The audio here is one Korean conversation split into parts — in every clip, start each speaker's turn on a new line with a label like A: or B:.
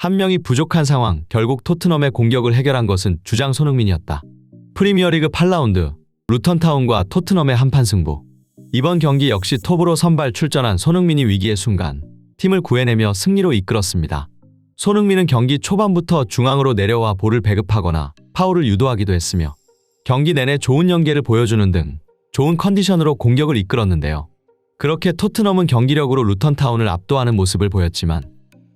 A: 한 명이 부족한 상황, 결국 토트넘의 공격을 해결한 것은 주장 손흥민이었다. 프리미어리그 8라운드, 루턴타운과 토트넘의 한판 승부. 이번 경기 역시 톱으로 선발 출전한 손흥민이 위기의 순간 팀을 구해내며 승리로 이끌었습니다. 손흥민은 경기 초반부터 중앙으로 내려와 볼을 배급하거나 파울을 유도하기도 했으며 경기 내내 좋은 연계를 보여주는 등 좋은 컨디션으로 공격을 이끌었는데요. 그렇게 토트넘은 경기력으로 루턴타운을 압도하는 모습을 보였지만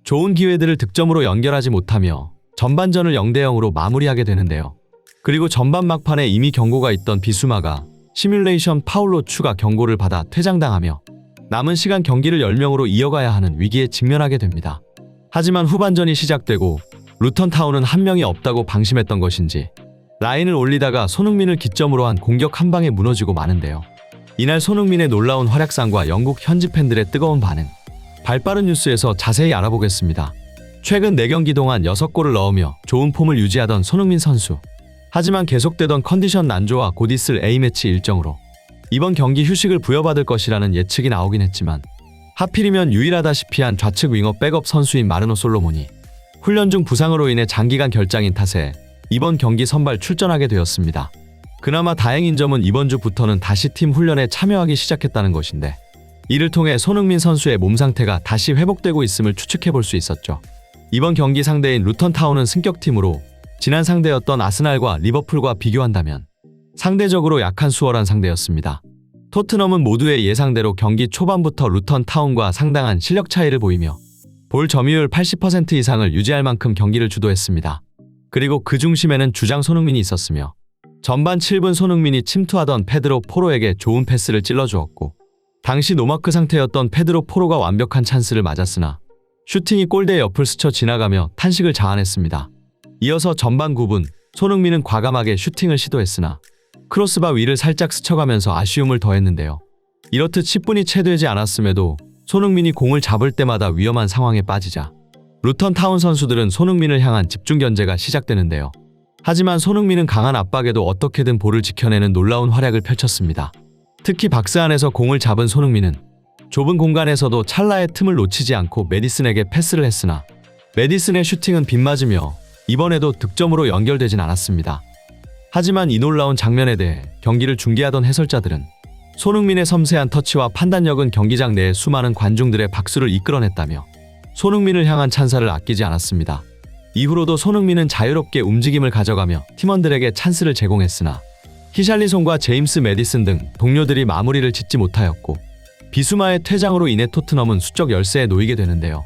A: 좋은 기회들을 득점으로 연결하지 못하며 전반전을 0대0으로 마무리하게 되는데요. 그리고 전반 막판에 이미 경고가 있던 비수마가 시뮬레이션 파울로 추가 경고를 받아 퇴장당하며 남은 시간 경기를 10명으로 이어가야 하는 위기에 직면하게 됩니다. 하지만 후반전이 시작되고 루턴타운은 한 명이 없다고 방심했던 것인지 라인을 올리다가 손흥민을 기점으로 한 공격 한 방에 무너지고 마는데요. 이날 손흥민의 놀라운 활약상과 영국 현지 팬들의 뜨거운 반응, 발빠른 뉴스에서 자세히 알아보겠습니다. 최근 4경기 동안 6골을 넣으며 좋은 폼을 유지하던 손흥민 선수. 하지만 계속되던 컨디션 난조와 곧 있을 A매치 일정으로 이번 경기 휴식을 부여받을 것이라는 예측이 나오긴 했지만 하필이면 유일하다시피 한 좌측 윙어 백업 선수인 마르노 솔로몬이 훈련 중 부상으로 인해 장기간 결장인 탓에 이번 경기 선발 출전하게 되었습니다. 그나마 다행인 점은 이번 주부터는 다시 팀 훈련에 참여하기 시작했다는 것인데 이를 통해 손흥민 선수의 몸 상태가 다시 회복되고 있음을 추측해볼 수 있었죠. 이번 경기 상대인 루턴타운은 승격팀으로 지난 상대였던 아스날과 리버풀과 비교한다면 상대적으로 약한 수월한 상대였습니다. 토트넘은 모두의 예상대로 경기 초반부터 루턴타운과 상당한 실력 차이를 보이며 볼 점유율 80% 이상을 유지할 만큼 경기를 주도했습니다. 그리고 그 중심에는 주장 손흥민이 있었으며 전반 7분 손흥민이 침투하던 페드로 포로에게 좋은 패스를 찔러주었고 당시 노마크 상태였던 페드로 포로가 완벽한 찬스를 맞았으나 슈팅이 골대 옆을 스쳐 지나가며 탄식을 자아냈습니다. 이어서 전반 9분 손흥민은 과감하게 슈팅을 시도했으나 크로스바 위를 살짝 스쳐가면서 아쉬움을 더했는데요. 이렇듯 10분이 채 되지 않았음에도 손흥민이 공을 잡을 때마다 위험한 상황에 빠지자 루턴타운 선수들은 손흥민을 향한 집중 견제가 시작되는데요. 하지만 손흥민은 강한 압박에도 어떻게든 볼을 지켜내는 놀라운 활약을 펼쳤습니다. 특히 박스 안에서 공을 잡은 손흥민은 좁은 공간에서도 찰나의 틈을 놓치지 않고 메디슨에게 패스를 했으나 메디슨의 슈팅은 빗맞으며 이번에도 득점으로 연결되진 않았습니다. 하지만 이 놀라운 장면에 대해 경기를 중계하던 해설자들은 손흥민의 섬세한 터치와 판단력은 경기장 내의 수많은 관중들의 박수를 이끌어냈다며 손흥민을 향한 찬사를 아끼지 않았습니다. 이후로도 손흥민은 자유롭게 움직임을 가져가며 팀원들에게 찬스를 제공했으나 히샬리송과 제임스 메디슨 등 동료들이 마무리를 짓지 못하였고 비수마의 퇴장으로 인해 토트넘은 수적 열세에 놓이게 되는데요.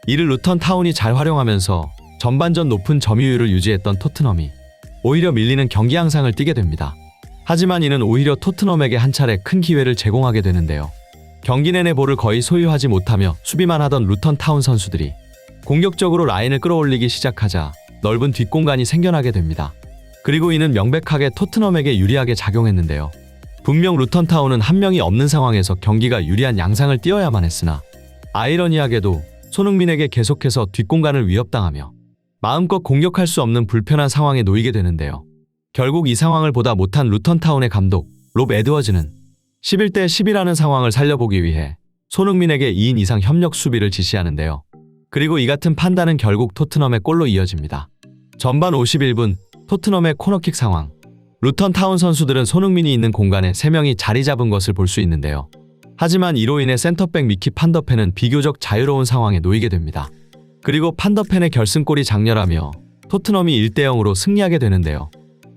A: 이를 루턴타운이 잘 활용하면서 전반전 높은 점유율을 유지했던 토트넘이 오히려 밀리는 경기 양상을 띠게 됩니다. 하지만 이는 오히려 토트넘에게 한 차례 큰 기회를 제공하게 되는데요. 경기 내내 볼을 거의 소유하지 못하며 수비만 하던 루턴타운 선수들이 공격적으로 라인을 끌어올리기 시작하자 넓은 뒷공간이 생겨나게 됩니다. 그리고 이는 명백하게 토트넘에게 유리하게 작용했는데요. 분명 루턴타운은 한 명이 없는 상황에서 경기가 유리한 양상을 띄어야만 했으나 아이러니하게도 손흥민에게 계속해서 뒷공간을 위협당하며 마음껏 공격할 수 없는 불편한 상황에 놓이게 되는데요. 결국 이 상황을 보다 못한 루턴타운의 감독 롭 에드워즈는 11대 10이라는 상황을 살려보기 위해 손흥민에게 2인 이상 협력 수비를 지시하는데요. 그리고 이 같은 판단은 결국 토트넘의 골로 이어집니다. 전반 51분 토트넘의 코너킥 상황. 루턴타운 선수들은 손흥민이 있는 공간에 3명이 자리 잡은 것을 볼 수 있는데요. 하지만 이로 인해 센터백 미키 판더펜은 비교적 자유로운 상황에 놓이게 됩니다. 그리고 판더펜의 결승골이 장렬하며 토트넘이 1대0으로 승리하게 되는데요.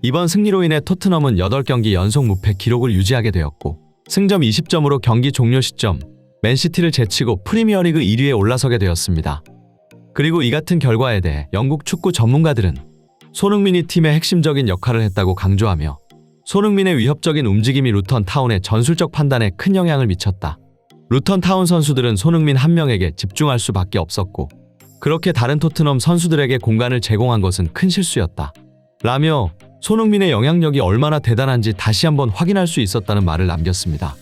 A: 이번 승리로 인해 토트넘은 8경기 연속 무패 기록을 유지하게 되었고 승점 20점으로 경기 종료 시점 맨시티를 제치고 프리미어리그 1위에 올라서게 되었습니다. 그리고 이 같은 결과에 대해 영국 축구 전문가들은 손흥민이 팀의 핵심적인 역할을 했다고 강조하며 손흥민의 위협적인 움직임이 루턴타운의 전술적 판단에 큰 영향을 미쳤다. 루턴타운 선수들은 손흥민 한 명에게 집중할 수밖에 없었고 그렇게 다른 토트넘 선수들에게 공간을 제공한 것은 큰 실수였다. 라며 손흥민의 영향력이 얼마나 대단한지 다시 한번 확인할 수 있었다는 말을 남겼습니다.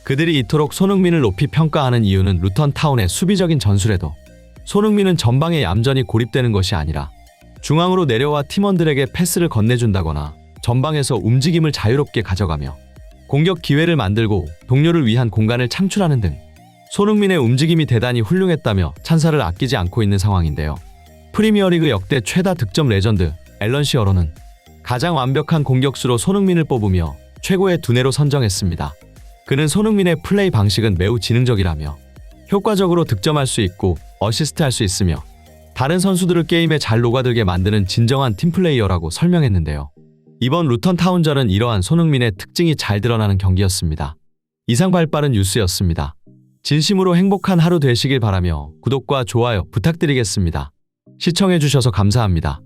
A: 그들이 이토록 손흥민을 높이 평가하는 이유는 루턴타운의 수비적인 전술에도 손흥민은 전방에 얌전히 고립되는 것이 아니라 중앙으로 내려와 팀원들에게 패스를 건네준다거나 전방에서 움직임을 자유롭게 가져가며 공격 기회를 만들고 동료를 위한 공간을 창출하는 등 손흥민의 움직임이 대단히 훌륭했다며 찬사를 아끼지 않고 있는 상황인데요. 프리미어리그 역대 최다 득점 레전드 앨런 시어로는 가장 완벽한 공격수로 손흥민을 뽑으며 최고의 두뇌로 선정했습니다. 그는 손흥민의 플레이 방식은 매우 지능적이라며 효과적으로 득점할 수 있고 어시스트할 수 있으며 다른 선수들을 게임에 잘 녹아들게 만드는 진정한 팀플레이어라고 설명했는데요. 이번 루턴 타운전은 이러한 손흥민의 특징이 잘 드러나는 경기였습니다. 이상 발빠른 뉴스였습니다. 진심으로 행복한 하루 되시길 바라며 구독과 좋아요 부탁드리겠습니다. 시청해주셔서 감사합니다.